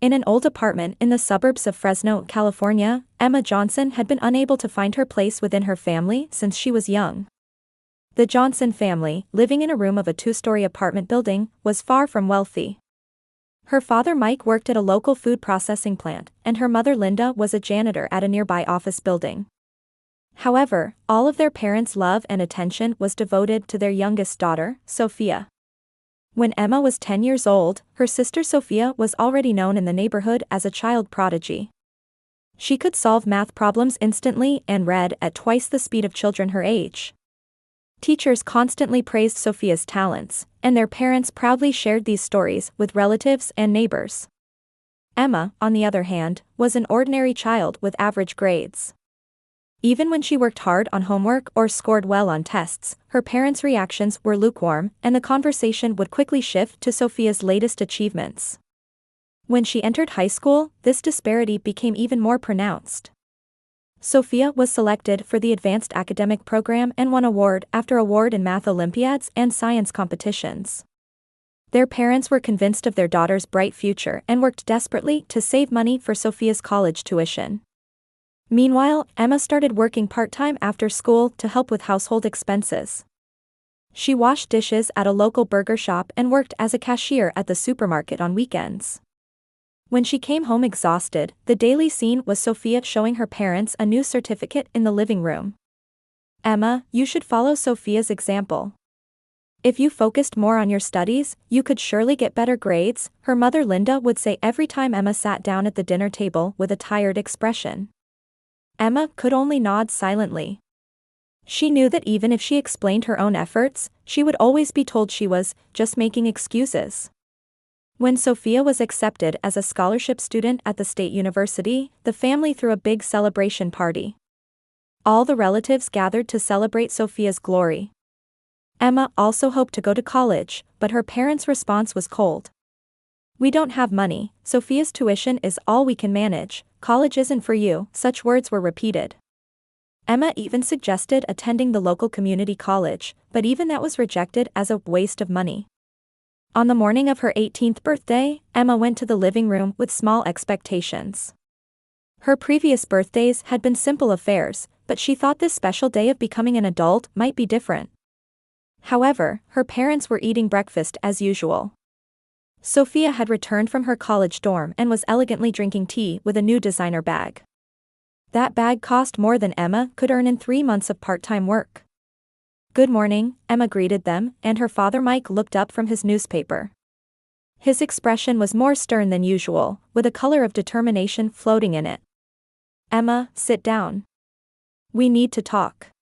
In an old apartment in the suburbs of Fresno, California, Emma Johnson had been unable to find her place within her family since she was young. The Johnson family, living in a room of a two-story apartment building, was far from wealthy. Her father Mike worked at a local food processing plant, and her mother Linda was a janitor at a nearby office building. However, all of their parents' love and attention was devoted to their youngest daughter, Sophia. When Emma was 10 years old, her sister Sophia was already known in the neighborhood as a child prodigy. She could solve math problems instantly and read at twice the speed of children her age. Teachers constantly praised Sophia's talents, and their parents proudly shared these stories with relatives and neighbors. Emma, on the other hand, was an ordinary child with average grades. Even when she worked hard on homework or scored well on tests, her parents' reactions were lukewarm, and the conversation would quickly shift to Sophia's latest achievements. When she entered high school, this disparity became even more pronounced. Sophia was selected for the advanced academic program and won award after award in math Olympiads and science competitions. Their parents were convinced of their daughter's bright future and worked desperately to save money for Sophia's college tuition. Meanwhile, Emma started working part-time after school to help with household expenses. She washed dishes at a local burger shop and worked as a cashier at the supermarket on weekends. When she came home exhausted, the daily scene was Sophia showing her parents a new certificate in the living room. "Emma, you should follow Sophia's example. If you focused more on your studies, you could surely get better grades," her mother Linda would say every time Emma sat down at the dinner table with a tired expression. Emma could only nod silently. She knew that even if she explained her own efforts, she would always be told she was just making excuses. When Sophia was accepted as a scholarship student at the state university, the family threw a big celebration party. All the relatives gathered to celebrate Sophia's glory. Emma also hoped to go to college, but her parents' response was cold. "We don't have money, Sophia's tuition is all we can manage, college isn't for you," such words were repeated. Emma even suggested attending the local community college, but even that was rejected as a waste of money. On the morning of her 18th birthday, Emma went to the living room with small expectations. Her previous birthdays had been simple affairs, but she thought this special day of becoming an adult might be different. However, her parents were eating breakfast as usual. Sophia had returned from her college dorm and was elegantly drinking tea with a new designer bag. That bag cost more than Emma could earn in 3 months of part-time work. "Good morning," Emma greeted them, and her father Mike looked up from his newspaper. His expression was more stern than usual, with a color of determination floating in it. "Emma, sit down. We need to talk."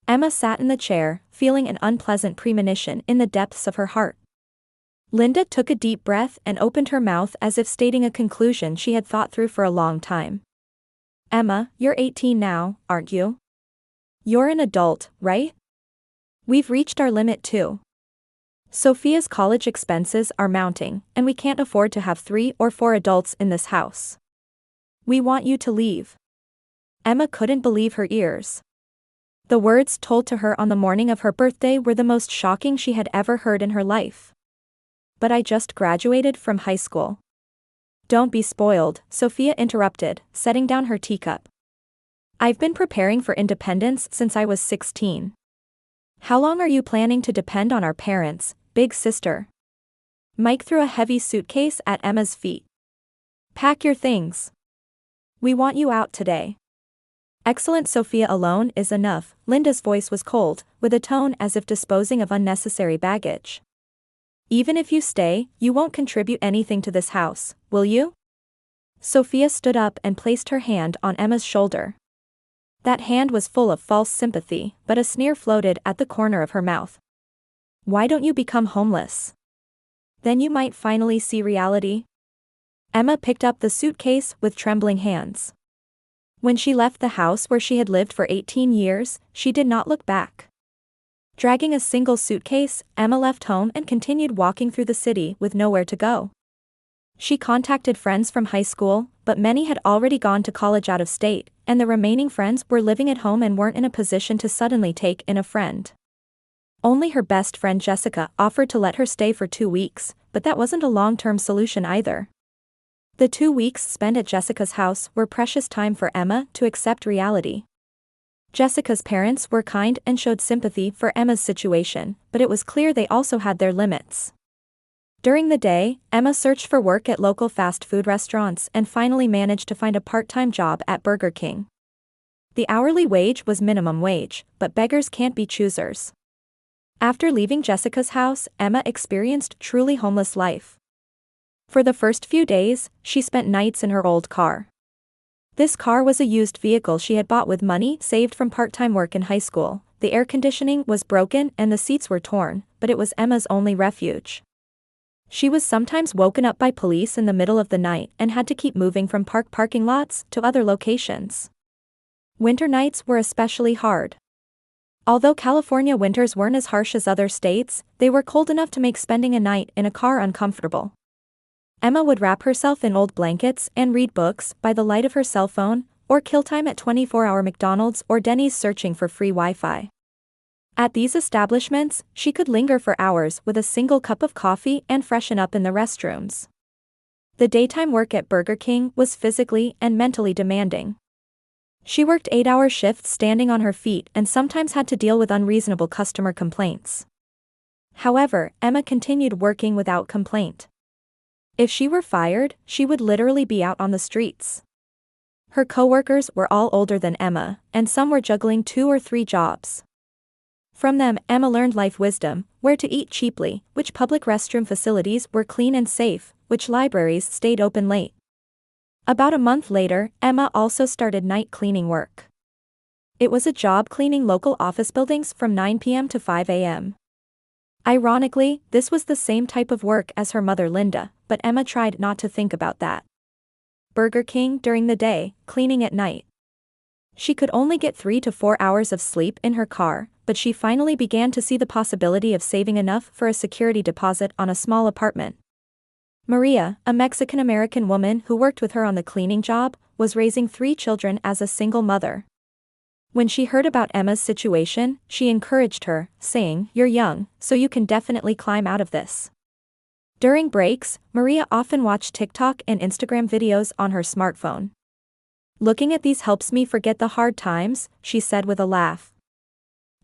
Emma sat in the chair, feeling an unpleasant premonition in the depths of her heart. Linda took a deep breath and opened her mouth as if stating a conclusion she had thought through for a long time. "Emma, you're 18 now, aren't you? You're an adult, right? We've reached our limit too. Sophia's college expenses are mounting, and we can't afford to have 3 or 4 adults in this house. We want you to leave." Emma couldn't believe her ears. The words told to her on the morning of her birthday were the most shocking she had ever heard in her life. "But I just graduated from high school." "Don't be spoiled," Sophia interrupted, setting down her teacup. "I've been preparing for independence since I was 16. How long are you planning to depend on our parents, big sister?" Mike threw a heavy suitcase at Emma's feet. "Pack your things. We want you out today." "Excellent, Sophia alone is enough." Linda's voice was cold, with a tone as if disposing of unnecessary baggage. "Even if you stay, you won't contribute anything to this house, will you?" Sophia stood up and placed her hand on Emma's shoulder. That hand was full of false sympathy, but a sneer floated at the corner of her mouth. "Why don't you become homeless? Then you might finally see reality." Emma picked up the suitcase with trembling hands. When she left the house where she had lived for 18 years, she did not look back. Dragging a single suitcase, Emma left home and continued walking through the city with nowhere to go. She contacted friends from high school, but many had already gone to college out of state, and the remaining friends were living at home and weren't in a position to suddenly take in a friend. Only her best friend Jessica offered to let her stay for 2 weeks, but that wasn't a long-term solution either. The 2 weeks spent at Jessica's house were precious time for Emma to accept reality. Jessica's parents were kind and showed sympathy for Emma's situation, but it was clear they also had their limits. During the day, Emma searched for work at local fast food restaurants and finally managed to find a part-time job at Burger King. The hourly wage was minimum wage, but beggars can't be choosers. After leaving Jessica's house, Emma experienced truly homeless life. For the first few days, she spent nights in her old car. This car was a used vehicle she had bought with money saved from part-time work in high school. The air conditioning was broken and the seats were torn, but it was Emma's only refuge. She was sometimes woken up by police in the middle of the night and had to keep moving from parking lots to other locations. Winter nights were especially hard. Although California winters weren't as harsh as other states, they were cold enough to make spending a night in a car uncomfortable. Emma would wrap herself in old blankets and read books by the light of her cell phone, or kill time at 24-hour McDonald's or Denny's searching for free Wi-Fi. At these establishments, she could linger for hours with a single cup of coffee and freshen up in the restrooms. The daytime work at Burger King was physically and mentally demanding. She worked 8-hour shifts standing on her feet and sometimes had to deal with unreasonable customer complaints. However, Emma continued working without complaint. If she were fired, she would literally be out on the streets. Her coworkers were all older than Emma, and some were juggling 2 or 3 jobs. From them, Emma learned life wisdom: where to eat cheaply, which public restroom facilities were clean and safe, which libraries stayed open late. About a month later, Emma also started night cleaning work. It was a job cleaning local office buildings from 9 p.m. to 5 a.m. Ironically, this was the same type of work as her mother Linda, but Emma tried not to think about that. Burger King during the day, cleaning at night. She could only get 3 to 4 hours of sleep in her car, but she finally began to see the possibility of saving enough for a security deposit on a small apartment. Maria, a Mexican-American woman who worked with her on the cleaning job, was raising 3 children as a single mother. When she heard about Emma's situation, she encouraged her, saying, "You're young, so you can definitely climb out of this." During breaks, Maria often watched TikTok and Instagram videos on her smartphone. "Looking at these helps me forget the hard times," she said with a laugh.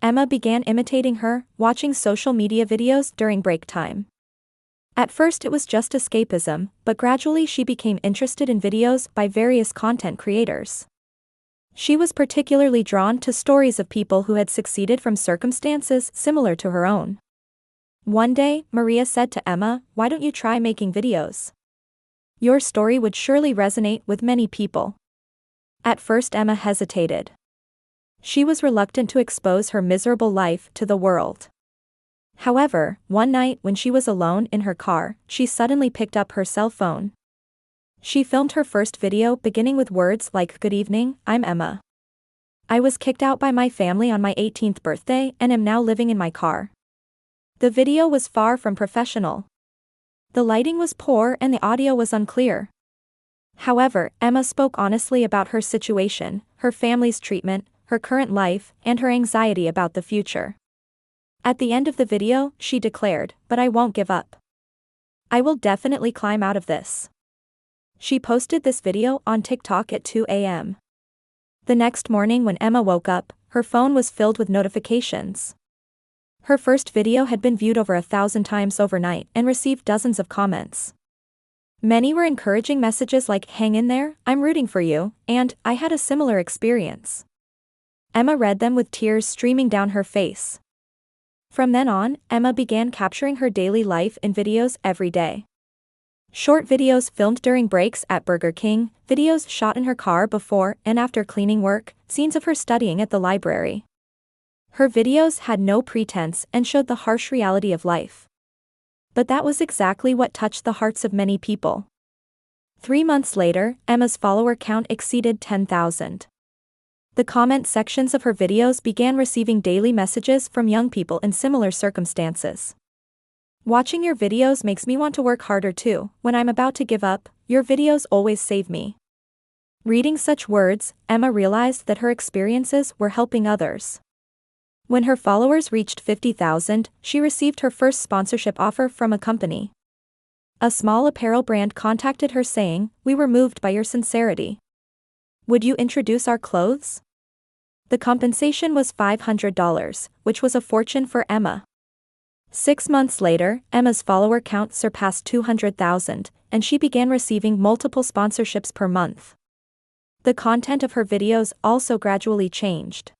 Emma began imitating her, watching social media videos during break time. At first it was just escapism, but gradually she became interested in videos by various content creators. She was particularly drawn to stories of people who had succeeded from circumstances similar to her own. One day, Maria said to Emma, "Why don't you try making videos? Your story would surely resonate with many people." At first Emma hesitated. She was reluctant to expose her miserable life to the world. However, one night when she was alone in her car, she suddenly picked up her cell phone. She filmed her first video beginning with words like, "Good evening, I'm Emma. I was kicked out by my family on my 18th birthday and am now living in my car." The video was far from professional. The lighting was poor and the audio was unclear. However, Emma spoke honestly about her situation, her family's treatment, her current life, and her anxiety about the future. At the end of the video, she declared, "But I won't give up. I will definitely climb out of this." She posted this video on TikTok at 2 a.m. The next morning when Emma woke up, her phone was filled with notifications. Her first video had been viewed over 1,000 times overnight and received dozens of comments. Many were encouraging messages like, "Hang in there, I'm rooting for you," and "I had a similar experience." Emma read them with tears streaming down her face. From then on, Emma began capturing her daily life in videos every day. Short videos filmed during breaks at Burger King, videos shot in her car before and after cleaning work, scenes of her studying at the library. Her videos had no pretense and showed the harsh reality of life. But that was exactly what touched the hearts of many people. 3 months later, Emma's follower count exceeded 10,000. The comment sections of her videos began receiving daily messages from young people in similar circumstances. "Watching your videos makes me want to work harder too. When I'm about to give up, your videos always save me." Reading such words, Emma realized that her experiences were helping others. When her followers reached 50,000, she received her first sponsorship offer from a company. A small apparel brand contacted her saying, "We were moved by your sincerity. Would you introduce our clothes?" The compensation was $500, which was a fortune for Emma. 6 months later, Emma's follower count surpassed 200,000, and she began receiving multiple sponsorships per month. The content of her videos also gradually changed.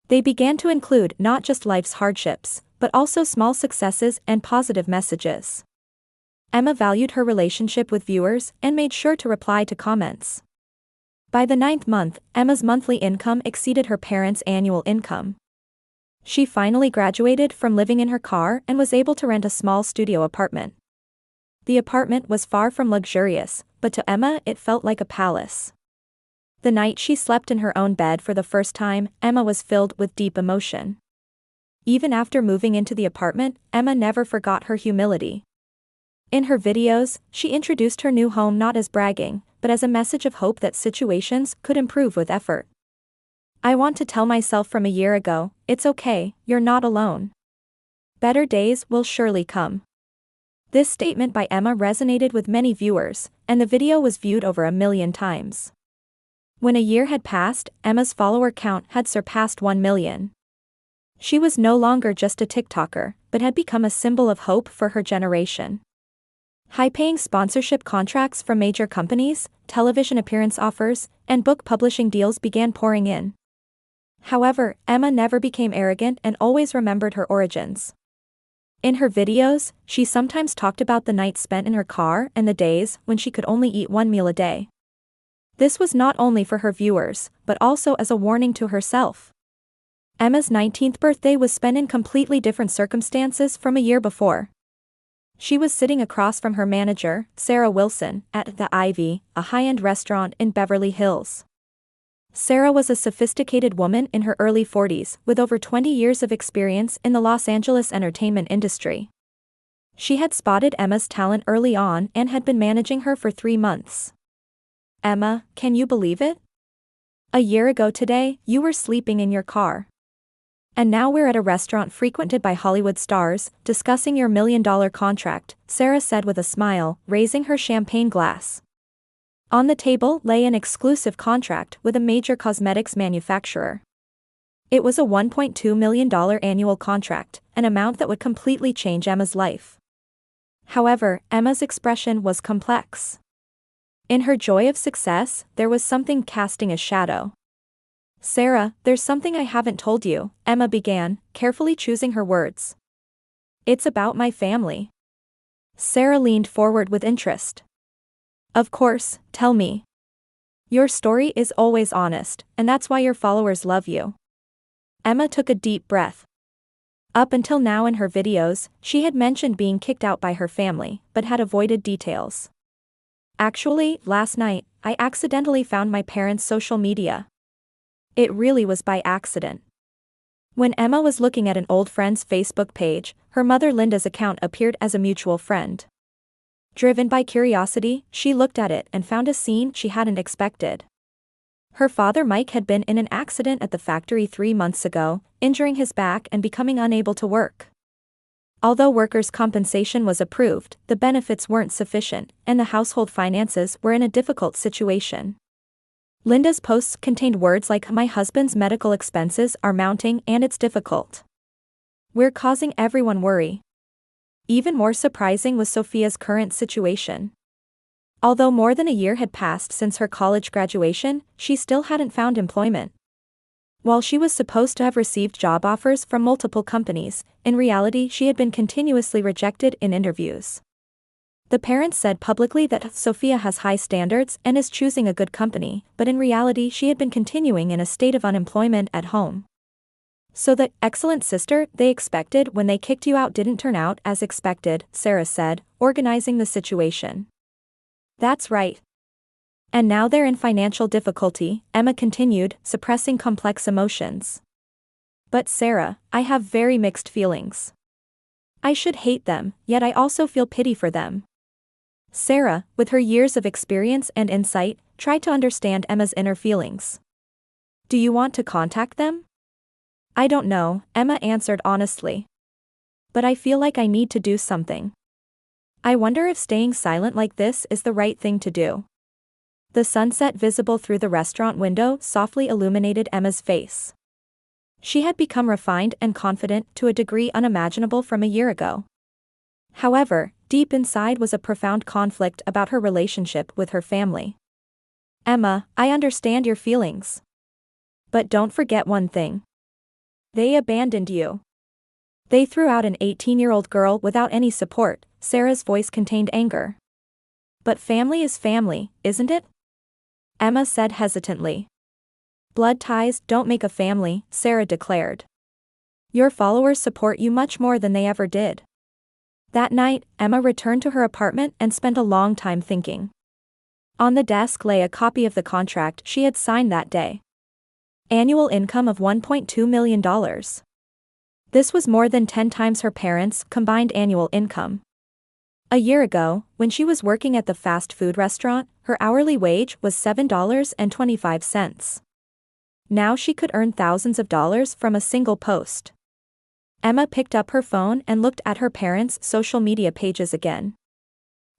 They began to include not just life's hardships, but also small successes and positive messages. Emma valued her relationship with viewers and made sure to reply to comments. By the 9th month, Emma's monthly income exceeded her parents' annual income. She finally graduated from living in her car and was able to rent a small studio apartment. The apartment was far from luxurious, but to Emma it felt like a palace. The night she slept in her own bed for the first time, Emma was filled with deep emotion. Even after moving into the apartment, Emma never forgot her humility. In her videos, she introduced her new home not as bragging, but as a message of hope that situations could improve with effort. "I want to tell myself from a year ago, it's okay, you're not alone. Better days will surely come." This statement by Emma resonated with many viewers, and the video was viewed over 1 million times. When a year had passed, Emma's follower count had surpassed 1 million. She was no longer just a TikToker, but had become a symbol of hope for her generation. High-paying sponsorship contracts from major companies, television appearance offers, and book publishing deals began pouring in. However, Emma never became arrogant and always remembered her origins. In her videos, she sometimes talked about the nights spent in her car and the days when she could only eat one meal a day. This was not only for her viewers, but also as a warning to herself. Emma's 19th birthday was spent in completely different circumstances from a year before. She was sitting across from her manager, Sarah Wilson, at the Ivy, a high-end restaurant in Beverly Hills. Sarah was a sophisticated woman in her early 40s with over 20 years of experience in the Los Angeles entertainment industry. She had spotted Emma's talent early on and had been managing her for 3 months. "Emma, can you believe it? A year ago today, you were sleeping in your car. And now we're at a restaurant frequented by Hollywood stars, discussing your $1 million contract," Sarah said with a smile, raising her champagne glass. On the table lay an exclusive contract with a major cosmetics manufacturer. It was a $1.2 million annual contract, an amount that would completely change Emma's life. However, Emma's expression was complex. In her joy of success, there was something casting a shadow. "Sarah, there's something I haven't told you," Emma began, carefully choosing her words. "It's about my family." Sarah leaned forward with interest. "Of course, tell me. Your story is always honest, and that's why your followers love you." Emma took a deep breath. Up until now in her videos, she had mentioned being kicked out by her family, but had avoided details. "Actually, last night, I accidentally found my parents' social media. It really was by accident." When Emma was looking at an old friend's Facebook page, her mother Linda's account appeared as a mutual friend. Driven by curiosity, she looked at it and found a scene she hadn't expected. Her father Mike had been in an accident at the factory 3 months ago, injuring his back and becoming unable to work. Although workers' compensation was approved, the benefits weren't sufficient, and the household finances were in a difficult situation. Linda's posts contained words like, "My husband's medical expenses are mounting and it's difficult. We're causing everyone worry." Even more surprising was Sophia's current situation. Although more than a year had passed since her college graduation, she still hadn't found employment. While she was supposed to have received job offers from multiple companies, in reality she had been continuously rejected in interviews. The parents said publicly that Sophia has high standards and is choosing a good company, but in reality she had been continuing in a state of unemployment at home. "So the excellent sister they expected when they kicked you out didn't turn out as expected," Sarah said, organizing the situation. "That's right. And now they're in financial difficulty," Emma continued, suppressing complex emotions. "But Sarah, I have very mixed feelings. I should hate them, yet I also feel pity for them." Sarah, with her years of experience and insight, tried to understand Emma's inner feelings. "Do you want to contact them?" "I don't know," Emma answered honestly. "But I feel like I need to do something. I wonder if staying silent like this is the right thing to do. The sunset visible through the restaurant window softly illuminated Emma's face. She had become refined and confident to a degree unimaginable from a year ago. However, deep inside was a profound conflict about her relationship with her family. Emma, I understand your feelings. But don't forget one thing. They abandoned you. They threw out an 18-year-old girl without any support. Sarah's voice contained anger. But family is family, isn't it? Emma said hesitantly. Blood ties don't make a family, Sarah declared. Your followers support you much more than they ever did. That night, Emma returned to her apartment and spent a long time thinking. On the desk lay a copy of the contract she had signed that day. Annual income of $1.2 million. This was more than 10 times her parents' combined annual income. A year ago, when she was working at the fast food restaurant, her hourly wage was $7.25. Now she could earn thousands of dollars from a single post. Emma picked up her phone and looked at her parents' social media pages again.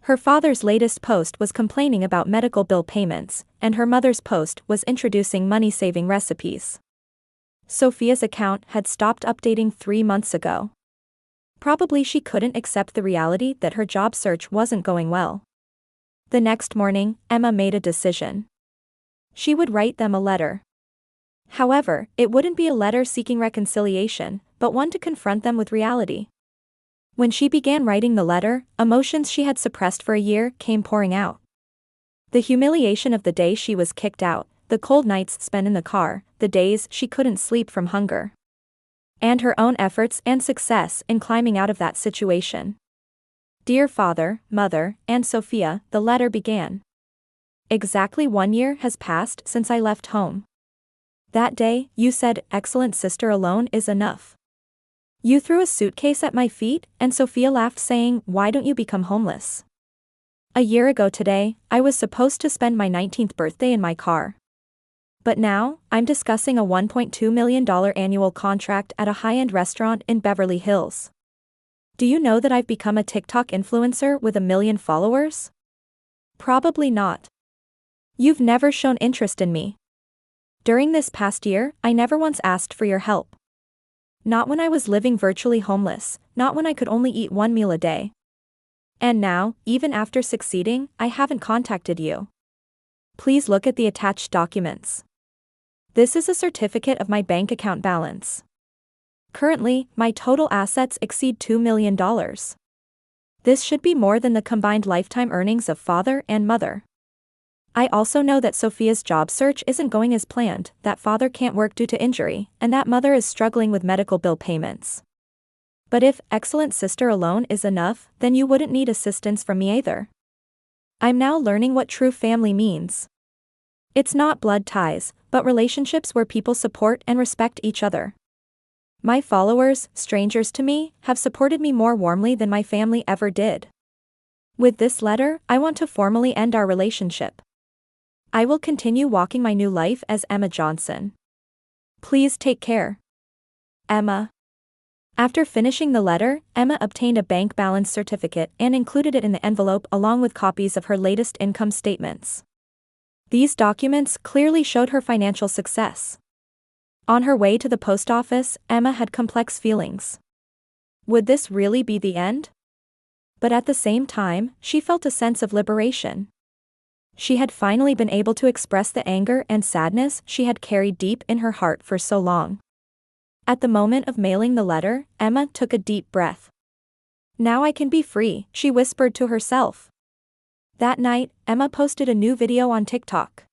Her father's latest post was complaining about medical bill payments, and her mother's post was introducing money-saving recipes. Sophia's account had stopped updating 3 months ago. Probably she couldn't accept the reality that her job search wasn't going well. The next morning, Emma made a decision. She would write them a letter. However, it wouldn't be a letter seeking reconciliation, but one to confront them with reality. When she began writing the letter, emotions she had suppressed for a year came pouring out. The humiliation of the day she was kicked out, the cold nights spent in the car, the days she couldn't sleep from hunger. And her own efforts and success in climbing out of that situation. Dear Father, Mother, and Sophia, the letter began. Exactly 1 year has passed since I left home. That day, you said, excellent sister alone is enough. You threw a suitcase at my feet, and Sophia laughed saying, why don't you become homeless? A year ago today, I was supposed to spend my 19th birthday in my car. But now, I'm discussing a $1.2 million annual contract at a high-end restaurant in Beverly Hills. Do you know that I've become a TikTok influencer with 1 million followers? Probably not. You've never shown interest in me. During this past year, I never once asked for your help. Not when I was living virtually homeless, not when I could only eat 1 meal a day. And now, even after succeeding, I haven't contacted you. Please look at the attached documents. This is a certificate of my bank account balance. Currently, my total assets exceed $2 million. This should be more than the combined lifetime earnings of father and mother. I also know that Sophia's job search isn't going as planned, that father can't work due to injury, and that mother is struggling with medical bill payments. But if excellent sister alone is enough, then you wouldn't need assistance from me either. I'm now learning what true family means. It's not blood ties, but relationships where people support and respect each other. My followers, strangers to me, have supported me more warmly than my family ever did. With this letter, I want to formally end our relationship. I will continue walking my new life as Emma Johnson. Please take care. Emma. After finishing the letter, Emma obtained a bank balance certificate and included it in the envelope along with copies of her latest income statements. These documents clearly showed her financial success. On her way to the post office, Emma had complex feelings. Would this really be the end? But at the same time, she felt a sense of liberation. She had finally been able to express the anger and sadness she had carried deep in her heart for so long. At the moment of mailing the letter, Emma took a deep breath. Now I can be free, she whispered to herself. That night, Emma posted a new video on TikTok.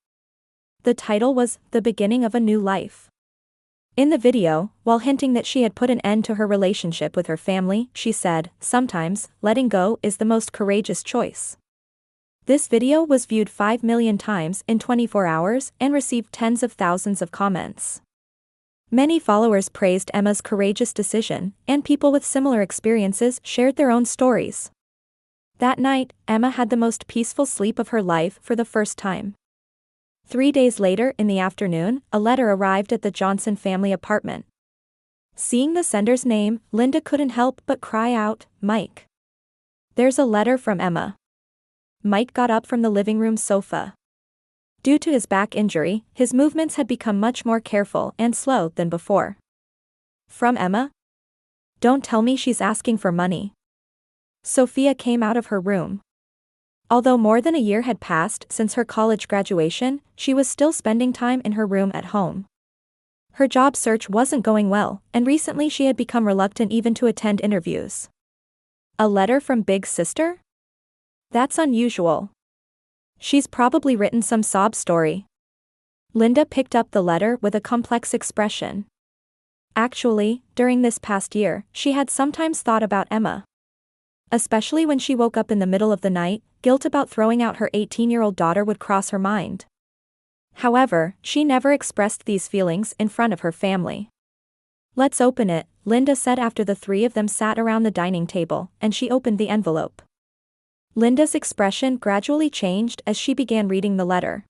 The title was, The Beginning of a New Life. In the video, while hinting that she had put an end to her relationship with her family, she said, sometimes, letting go is the most courageous choice. This video was viewed 5 million times in 24 hours and received tens of thousands of comments. Many followers praised Emma's courageous decision, and people with similar experiences shared their own stories. That night, Emma had the most peaceful sleep of her life for the first time. 3 days later in the afternoon, a letter arrived at the Johnson family apartment. Seeing the sender's name, Linda couldn't help but cry out, Mike. There's a letter from Emma. Mike got up from the living room sofa. Due to his back injury, his movements had become much more careful and slow than before. From Emma? Don't tell me she's asking for money. Sophia came out of her room. Although more than a year had passed since her college graduation, she was still spending time in her room at home. Her job search wasn't going well, and recently she had become reluctant even to attend interviews. A letter from Big Sister? That's unusual. She's probably written some sob story. Linda picked up the letter with a complex expression. Actually, during this past year, she had sometimes thought about Emma. Especially when she woke up in the middle of the night, guilt about throwing out her 18-year-old daughter would cross her mind. However, she never expressed these feelings in front of her family. Let's open it, Linda said after the three of them sat around the dining table, and she opened the envelope. Linda's expression gradually changed as she began reading the letter.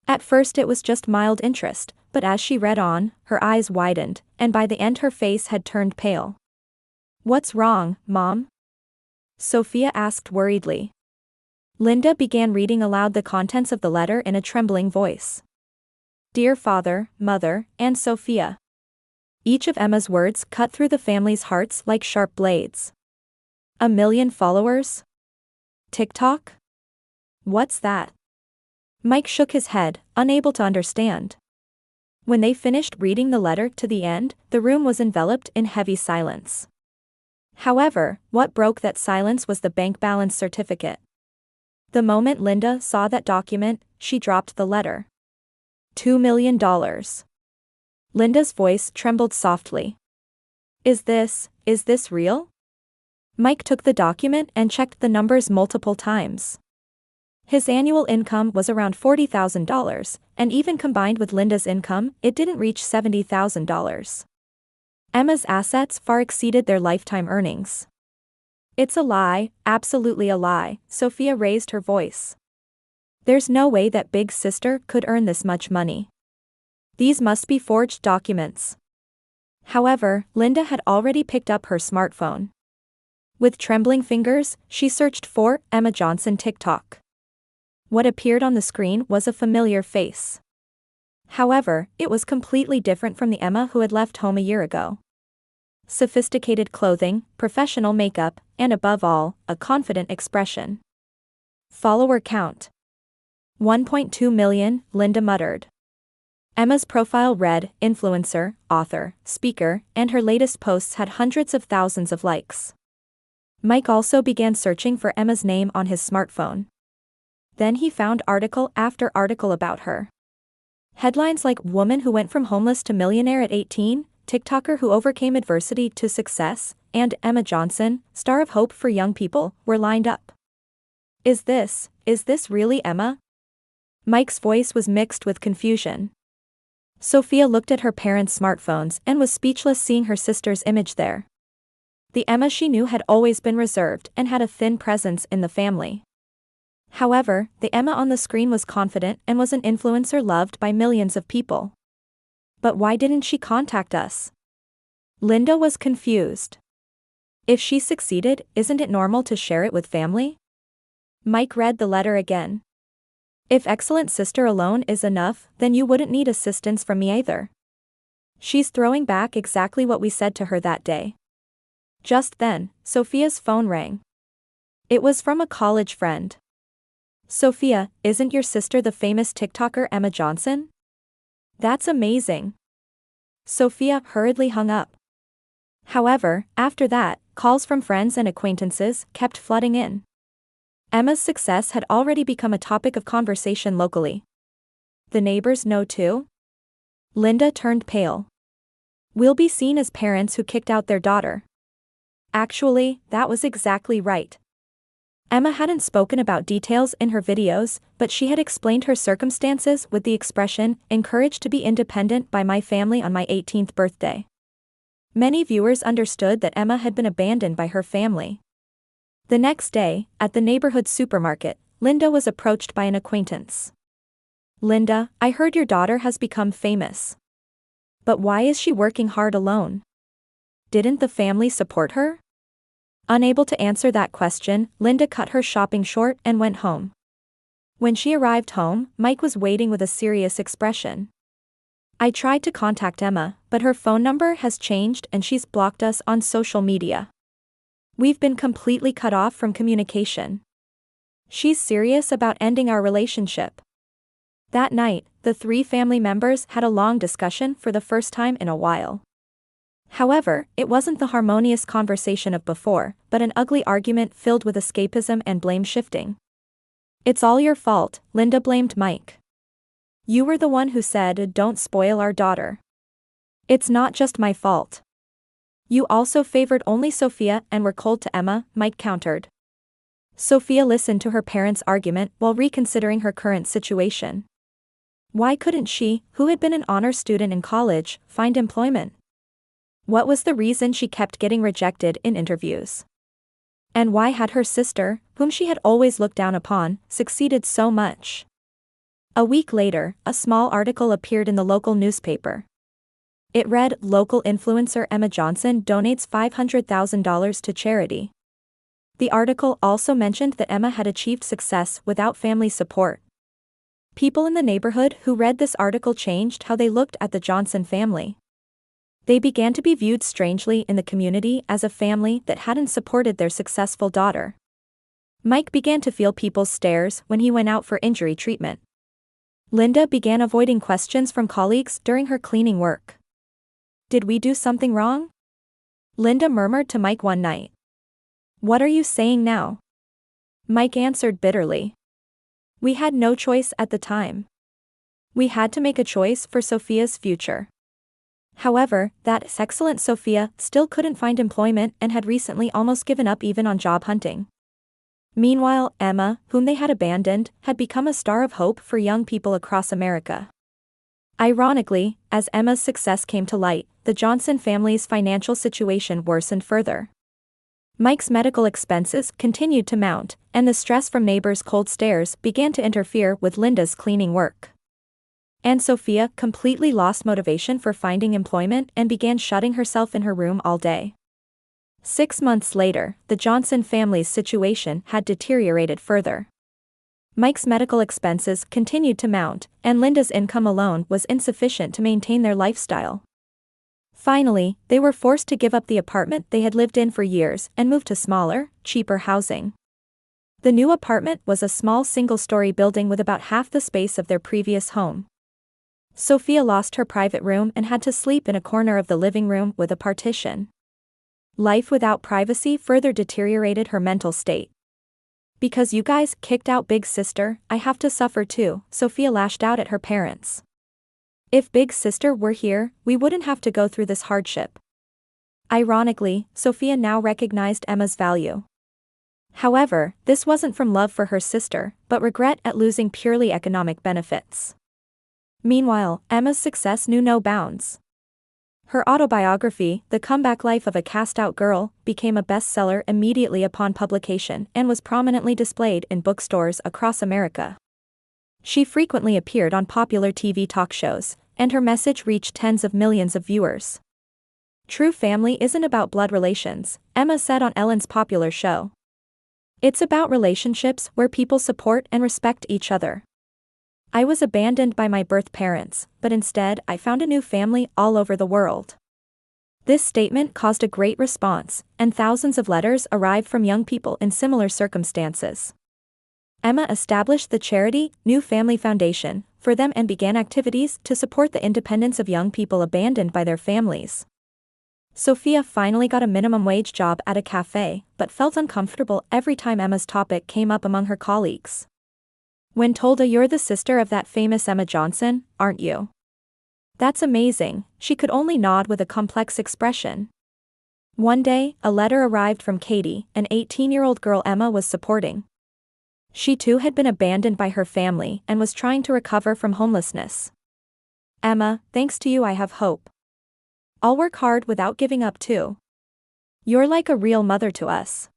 At first it was just mild interest, but as she read on, her eyes widened, and by the end her face had turned pale. What's wrong, Mom? Sophia asked worriedly. Linda began reading aloud the contents of the letter in a trembling voice. Dear Father, Mother, and Sophia. Each of Emma's words cut through the family's hearts like sharp blades. 1 million followers? TikTok? What's that? Mike shook his head, unable to understand. When they finished reading the letter to the end, the room was enveloped in heavy silence. However, what broke that silence was the bank balance certificate. The moment Linda saw that document, she dropped the letter. $2 million. Linda's voice trembled softly. Is this real? Mike took the document and checked the numbers multiple times. His annual income was around $40,000, and even combined with Linda's income, it didn't reach $70,000. Emma's assets far exceeded their lifetime earnings. It's a lie, absolutely a lie, Sophia raised her voice. There's no way that Big Sister could earn this much money. These must be forged documents. However, Linda had already picked up her smartphone. With trembling fingers, she searched for Emma Johnson TikTok. What appeared on the screen was a familiar face. However, it was completely different from the Emma who had left home a year ago. Sophisticated clothing, professional makeup, and above all, a confident expression. Follower count. 1.2 million, Linda muttered. Emma's profile read, influencer, author, speaker, and her latest posts had hundreds of thousands of likes. Mike also began searching for Emma's name on his smartphone. Then he found article after article about her. Headlines like Woman Who Went From Homeless to Millionaire at 18, TikToker Who Overcame Adversity to Success, and Emma Johnson, Star of Hope for Young People, were lined up. Is this really Emma? Mike's voice was mixed with confusion. Sophia looked at her parents' smartphones and was speechless seeing her sister's image there. The Emma she knew had always been reserved and had a thin presence in the family. However, the Emma on the screen was confident and was an influencer loved by millions of people. But why didn't she contact us? Linda was confused. If she succeeded, isn't it normal to share it with family? Mike read the letter again. If excellent sister alone is enough, then you wouldn't need assistance from me either. She's throwing back exactly what we said to her that day. Just then, Sophia's phone rang. It was from a college friend. Sophia, isn't your sister the famous TikToker Emma Johnson? That's amazing. Sophia hurriedly hung up. However, after that, calls from friends and acquaintances kept flooding in. Emma's success had already become a topic of conversation locally. The neighbors know too? Linda turned pale. We'll be seen as parents who kicked out their daughter. Actually, that was exactly right. Emma hadn't spoken about details in her videos, but she had explained her circumstances with the expression, encouraged to be independent by my family on my 18th birthday. Many viewers understood that Emma had been abandoned by her family. The next day, at the neighborhood supermarket, Linda was approached by an acquaintance. Linda, I heard your daughter has become famous. But why is she working hard alone? Didn't the family support her? Unable to answer that question, Linda cut her shopping short and went home. When she arrived home, Mike was waiting with a serious expression. I tried to contact Emma, but her phone number has changed and she's blocked us on social media. We've been completely cut off from communication. She's serious about ending our relationship. That night, the three family members had a long discussion for the first time in a while. However, it wasn't the harmonious conversation of before, but an ugly argument filled with escapism and blame shifting. It's all your fault, Linda blamed Mike. You were the one who said, "Don't spoil our daughter." It's not just my fault. You also favored only Sophia and were cold to Emma, Mike countered. Sophia listened to her parents' argument while reconsidering her current situation. Why couldn't she, who had been an honor student in college, find employment? What was the reason she kept getting rejected in interviews? And why had her sister, whom she had always looked down upon, succeeded so much? A week later, a small article appeared in the local newspaper. It read, "Local influencer Emma Johnson donates $500,000 to charity." The article also mentioned that Emma had achieved success without family support. People in the neighborhood who read this article changed how they looked at the Johnson family. They began to be viewed strangely in the community as a family that hadn't supported their successful daughter. Mike began to feel people's stares when he went out for injury treatment. Linda began avoiding questions from colleagues during her cleaning work. Did we do something wrong? Linda murmured to Mike one night. What are you saying now? Mike answered bitterly. We had no choice at the time. We had to make a choice for Sophia's future. However, that excellent Sophia still couldn't find employment and had recently almost given up even on job hunting. Meanwhile, Emma, whom they had abandoned, had become a star of hope for young people across America. Ironically, as Emma's success came to light, the Johnson family's financial situation worsened further. Mike's medical expenses continued to mount, and the stress from neighbors' cold stares began to interfere with Linda's cleaning work. And Sophia completely lost motivation for finding employment and began shutting herself in her room all day. 6 months later, the Johnson family's situation had deteriorated further. Mike's medical expenses continued to mount, and Linda's income alone was insufficient to maintain their lifestyle. Finally, they were forced to give up the apartment they had lived in for years and move to smaller, cheaper housing. The new apartment was a small single-story building with about half the space of their previous home. Sophia lost her private room and had to sleep in a corner of the living room with a partition. Life without privacy further deteriorated her mental state. Because you guys kicked out Big Sister, I have to suffer too, Sophia lashed out at her parents. If Big Sister were here, we wouldn't have to go through this hardship. Ironically, Sophia now recognized Emma's value. However, this wasn't from love for her sister, but regret at losing purely economic benefits. Meanwhile, Emma's success knew no bounds. Her autobiography, The Comeback Life of a Cast-Out Girl, became a bestseller immediately upon publication and was prominently displayed in bookstores across America. She frequently appeared on popular TV talk shows, and her message reached tens of millions of viewers. True family isn't about blood relations, Emma said on Ellen's popular show. It's about relationships where people support and respect each other. I was abandoned by my birth parents, but instead I found a new family all over the world. This statement caused a great response, and thousands of letters arrived from young people in similar circumstances. Emma established the charity, New Family Foundation, for them and began activities to support the independence of young people abandoned by their families. Sophia finally got a minimum wage job at a cafe, but felt uncomfortable every time Emma's topic came up among her colleagues. When told, "You're the sister of that famous Emma Johnson, aren't you?" "That's amazing," she could only nod with a complex expression. One day, a letter arrived from Katie, an 18-year-old girl Emma was supporting. She too had been abandoned by her family and was trying to recover from homelessness. "Emma, thanks to you I have hope. I'll work hard without giving up too. You're like a real mother to us.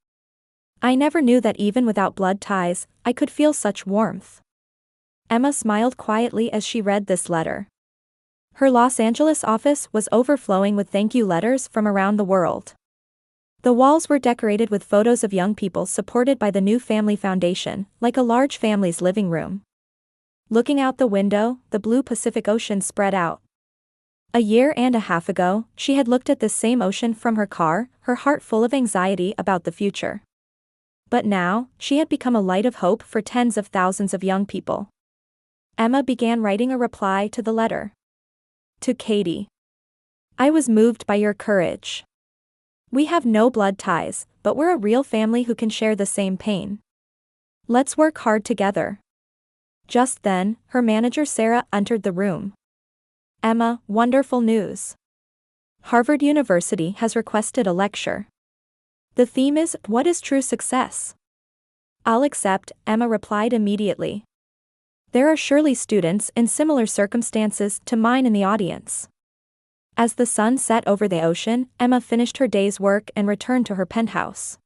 I never knew that even without blood ties, I could feel such warmth." Emma smiled quietly as she read this letter. Her Los Angeles office was overflowing with thank you letters from around the world. The walls were decorated with photos of young people supported by the new family foundation, like a large family's living room. Looking out the window, the blue Pacific Ocean spread out. A year and a half ago, she had looked at this same ocean from her car, her heart full of anxiety about the future. But now, she had become a light of hope for tens of thousands of young people. Emma began writing a reply to the letter. To Katie. I was moved by your courage. We have no blood ties, but we're a real family who can share the same pain. Let's work hard together. Just then, her manager Sarah entered the room. Emma, wonderful news. Harvard University has requested a lecture. The theme is, What is True Success? I'll accept, Emma replied immediately. There are surely students in similar circumstances to mine in the audience. As the sun set over the ocean, Emma finished her day's work and returned to her penthouse.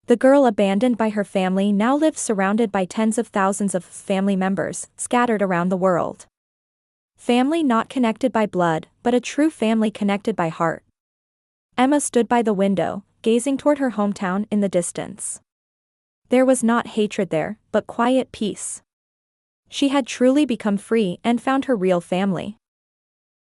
The girl abandoned by her family now lived surrounded by tens of thousands of family members, scattered around the world. Family not connected by blood, but a true family connected by heart. Emma stood by the window, gazing toward her hometown in the distance. There was not hatred there, but quiet peace. She had truly become free and found her real family.